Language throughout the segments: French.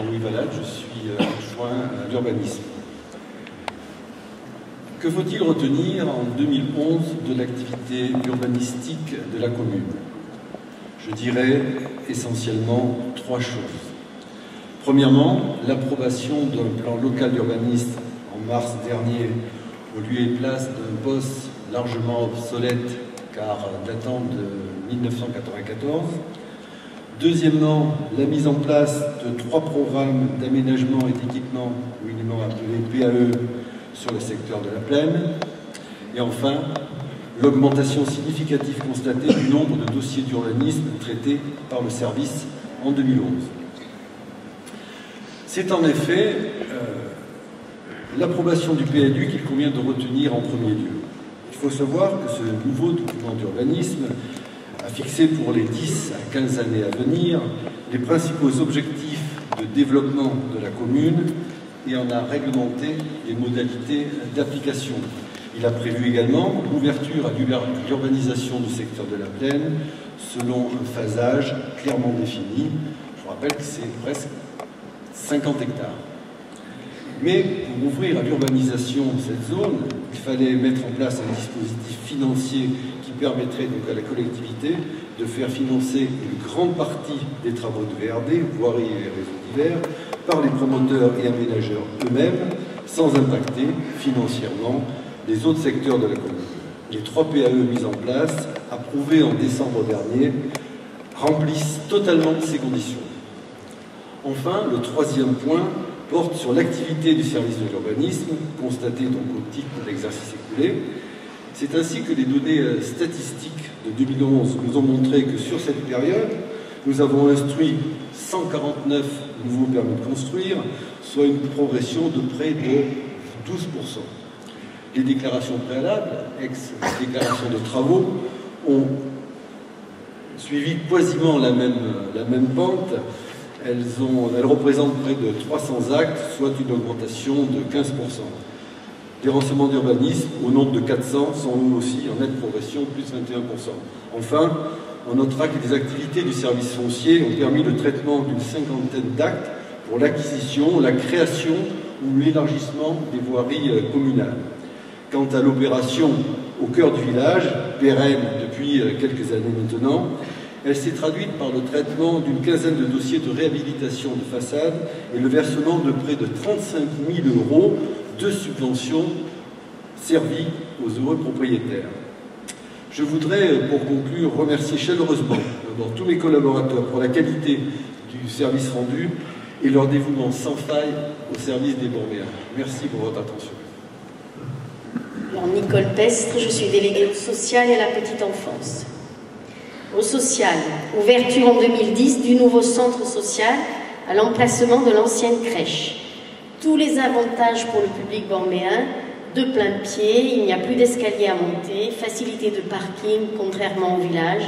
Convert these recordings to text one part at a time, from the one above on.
Jean-Louis Valade, je suis adjoint à l'urbanisme. Que faut-il retenir en 2011 de l'activité urbanistique de la commune? Je dirais essentiellement trois choses. Premièrement, l'approbation d'un plan local d'urbanisme en mars dernier au lieu et place d'un poste largement obsolète car datant de 1994. Deuxièmement, la mise en place de 3 programmes d'aménagement et d'équipement, communément appelés PAE, sur le secteur de la Plaine. Et enfin, l'augmentation significative constatée du nombre de dossiers d'urbanisme traités par le service en 2011. C'est en effet l'approbation du PLU qu'il convient de retenir en premier lieu. Il faut savoir que ce nouveau document d'urbanisme a fixé pour les 10 à 15 années à venir les principaux objectifs de développement de la commune et en a réglementé les modalités d'application. Il a prévu également l'ouverture à l'urbanisation du secteur de la Plaine selon un phasage clairement défini. Je vous rappelle que c'est presque 50 hectares. Mais pour ouvrir à l'urbanisation cette zone, il fallait mettre en place un dispositif financier qui permettrait donc à la collectivité de faire financer une grande partie des travaux de VRD, voirie et réseaux divers, par les promoteurs et aménageurs eux-mêmes, sans impacter financièrement les autres secteurs de la commune. Les 3 PAE mis en place, approuvés en décembre dernier, remplissent totalement ces conditions. Enfin, le troisième point porte sur l'activité du service de l'urbanisme, constatée donc au titre de l'exercice écoulé. C'est ainsi que les données statistiques de 2011 nous ont montré que sur cette période, nous avons instruit 149 nouveaux permis de construire, soit une progression de près de 12%. Les déclarations préalables, ex-déclarations de travaux, ont suivi quasiment la même pente. Elles représentent près de 300 actes, soit une augmentation de 15%. Les renseignements d'urbanisme, au nombre de 400, sont eux aussi en nette progression, plus 21%. Enfin, on notera que les activités du service foncier ont permis le traitement d'une cinquantaine d'actes pour l'acquisition, la création ou l'élargissement des voiries communales. Quant à l'opération au cœur du village, pérenne depuis quelques années maintenant, elle s'est traduite par le traitement d'une quinzaine de dossiers de réhabilitation de façade et le versement de près de 35 000 € de subventions servies aux heureux propriétaires. Je voudrais, pour conclure, remercier chaleureusement d'abord tous mes collaborateurs pour la qualité du service rendu et leur dévouement sans faille au service des Bornéens. Merci pour votre attention. Alors, Nicole Pestre, je suis déléguée au social et à la petite enfance. Au social, ouverture en 2010 du nouveau centre social à l'emplacement de l'ancienne crèche. Tous les avantages pour le public bornéen, de plein pied, il n'y a plus d'escalier à monter, facilité de parking contrairement au village,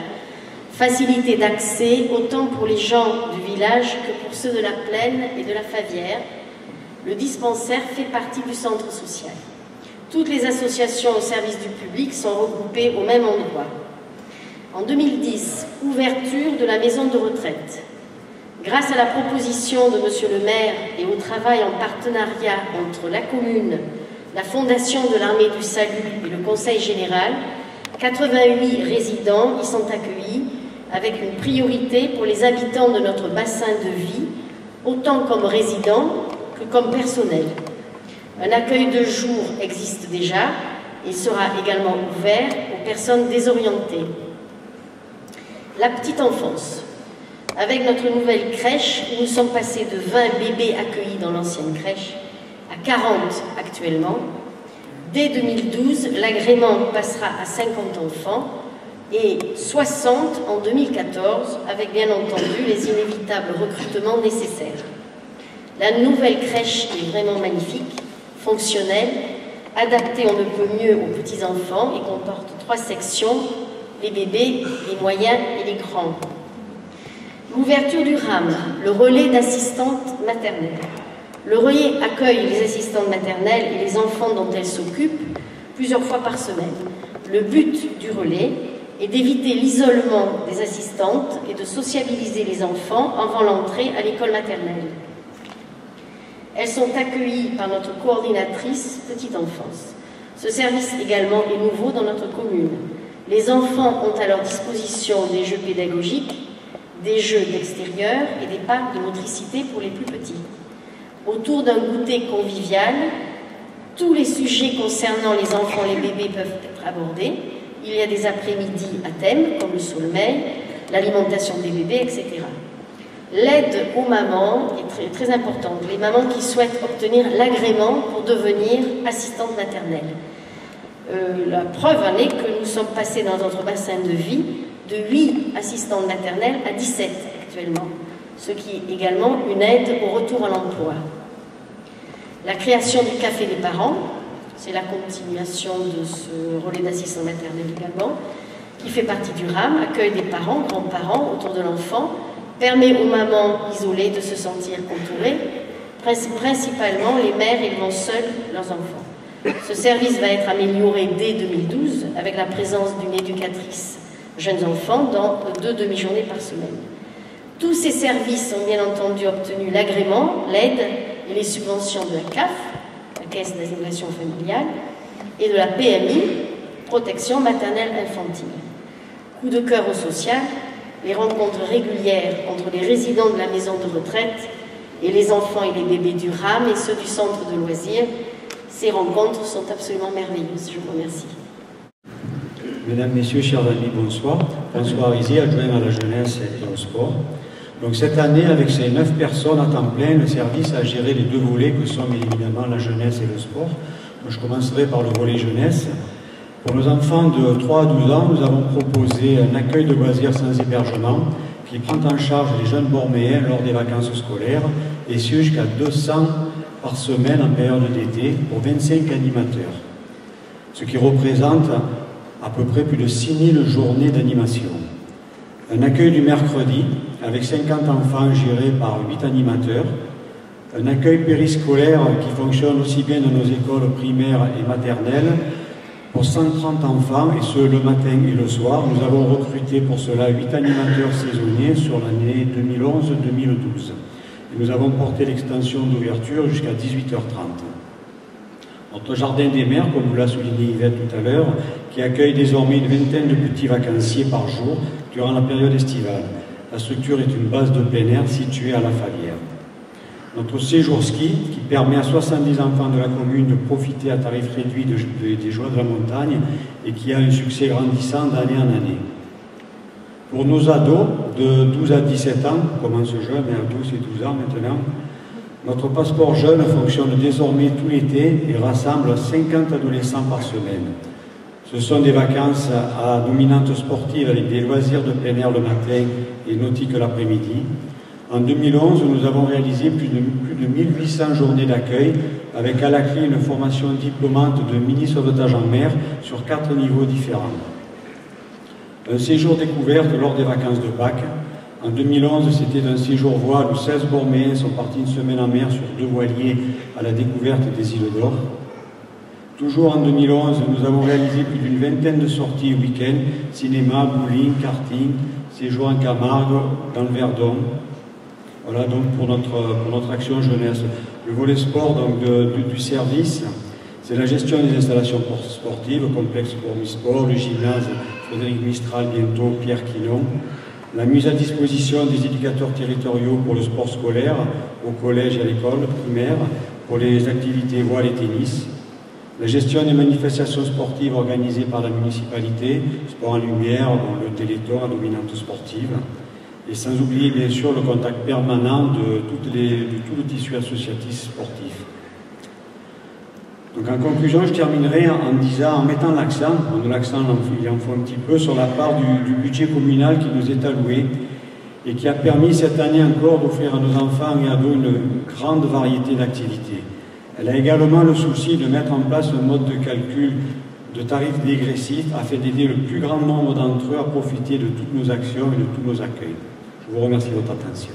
facilité d'accès autant pour les gens du village que pour ceux de la Plaine et de la Favière. Le dispensaire fait partie du centre social. Toutes les associations au service du public sont regroupées au même endroit. En 2010, ouverture de la maison de retraite. Grâce à la proposition de Monsieur le maire et au travail en partenariat entre la commune, la Fondation de l'Armée du Salut et le Conseil général, 88 résidents y sont accueillis avec une priorité pour les habitants de notre bassin de vie, autant comme résidents que comme personnel. Un accueil de jour existe déjà et sera également ouvert aux personnes désorientées. La petite enfance. Avec notre nouvelle crèche, nous sommes passés de 20 bébés accueillis dans l'ancienne crèche à 40 actuellement. Dès 2012, l'agrément passera à 50 enfants et 60 en 2014, avec bien entendu les inévitables recrutements nécessaires. La nouvelle crèche est vraiment magnifique, fonctionnelle, adaptée on ne peut mieux aux petits enfants et comporte 3 sections, les bébés, les moyens et les grands. L'ouverture du RAM, le relais d'assistantes maternelles. Le relais accueille les assistantes maternelles et les enfants dont elles s'occupent plusieurs fois par semaine. Le but du relais est d'éviter l'isolement des assistantes et de sociabiliser les enfants avant l'entrée à l'école maternelle. Elles sont accueillies par notre coordinatrice petite enfance. Ce service également est nouveau dans notre commune. Les enfants ont à leur disposition des jeux pédagogiques, des jeux d'extérieur et des parcs de motricité pour les plus petits. Autour d'un goûter convivial, tous les sujets concernant les enfants et les bébés peuvent être abordés. Il y a des après-midi à thème, comme le sommeil, l'alimentation des bébés, etc. L'aide aux mamans est très, très importante. Les mamans qui souhaitent obtenir l'agrément pour devenir assistante maternelle. La preuve en est que nous sommes passés dans notre bassin de vie de 8 assistantes maternelles à 17 actuellement, ce qui est également une aide au retour à l'emploi. La création du café des parents, c'est la continuation de ce relais d'assistante maternelle également, qui fait partie du RAM, accueil des parents, grands-parents autour de l'enfant, permet aux mamans isolées de se sentir entourées, principalement les mères élevant seules leurs enfants. Ce service va être amélioré dès 2012 avec la présence d'une éducatrice jeunes enfants dans 2 demi-journées par semaine. Tous ces services ont bien entendu obtenu l'agrément, l'aide et les subventions de la CAF, la Caisse d'assimilation familiale, et de la PMI, Protection maternelle infantile. Coup de cœur au social, les rencontres régulières entre les résidents de la maison de retraite et les enfants et les bébés du RAM et ceux du centre de loisirs. Ces rencontres sont absolument merveilleuses. Je vous remercie. Mesdames, Messieurs, chers amis, bonsoir. François Rizier, adjoint à la jeunesse et au sport. Donc cette année, avec ces 9 personnes à temps plein, le service a géré les 2 volets que sont évidemment la jeunesse et le sport. Donc, je commencerai par le volet jeunesse. Pour nos enfants de 3 à 12 ans, nous avons proposé un accueil de loisirs sans hébergement qui prend en charge les jeunes bornéens lors des vacances scolaires et ce jusqu'à 200 par semaine en période d'été pour 25 animateurs, ce qui représente à peu près plus de 6000 journées d'animation. Un accueil du mercredi avec 50 enfants gérés par 8 animateurs, un accueil périscolaire qui fonctionne aussi bien dans nos écoles primaires et maternelles pour 130 enfants, et ce le matin et le soir. Nous avons recruté pour cela 8 animateurs saisonniers sur l'année 2011-2012. Nous avons porté l'extension d'ouverture jusqu'à 18h30. Notre jardin des mers, comme vous l'a souligné Yvette tout à l'heure, qui accueille désormais une vingtaine de petits vacanciers par jour durant la période estivale. La structure est une base de plein air située à La Favière. Notre séjour ski, qui permet à 70 enfants de la commune de profiter à tarif réduit des joies de la montagne et qui a un succès grandissant d'année en année. Pour nos ados de 12 à 17 ans, on commence jeune, mais à 12 et 12 ans maintenant, notre passeport jeune fonctionne désormais tout l'été et rassemble 50 adolescents par semaine. Ce sont des vacances à dominante sportive avec des loisirs de plein air le matin et nautique l'après-midi. En 2011, nous avons réalisé plus de 1800 journées d'accueil avec à la clé une formation diplômante de mini-sauvetage en mer sur 4 niveaux différents. Un séjour découverte lors des vacances de Pâques. En 2011, c'était un séjour voile où 16 bornéens sont partis une semaine en mer sur 2 voiliers à la découverte des îles d'Or. Toujours en 2011, nous avons réalisé plus d'une vingtaine de sorties week-end, cinéma, bowling, karting, séjour en Camargue, dans le Verdon. Voilà donc pour notre action jeunesse. Le volet sport donc, du service, c'est la gestion des installations sportives, complexe pour Misport, le gymnase Frédéric Mistral, bientôt Pierre Quinon, la mise à disposition des éducateurs territoriaux pour le sport scolaire, au collège et à l'école primaire, pour les activités voile et tennis, la gestion des manifestations sportives organisées par la municipalité, sport en lumière, le téléthon à dominante sportive, et sans oublier bien sûr le contact permanent de tout le tissu associatif sportif. Donc en conclusion, je terminerai en mettant l'accent, il en faut un petit peu, sur la part du budget communal qui nous est alloué et qui a permis cette année encore d'offrir à nos enfants et ados une grande variété d'activités. Elle a également le souci de mettre en place un mode de calcul de tarifs dégressifs afin d'aider le plus grand nombre d'entre eux à profiter de toutes nos actions et de tous nos accueils. Je vous remercie de votre attention.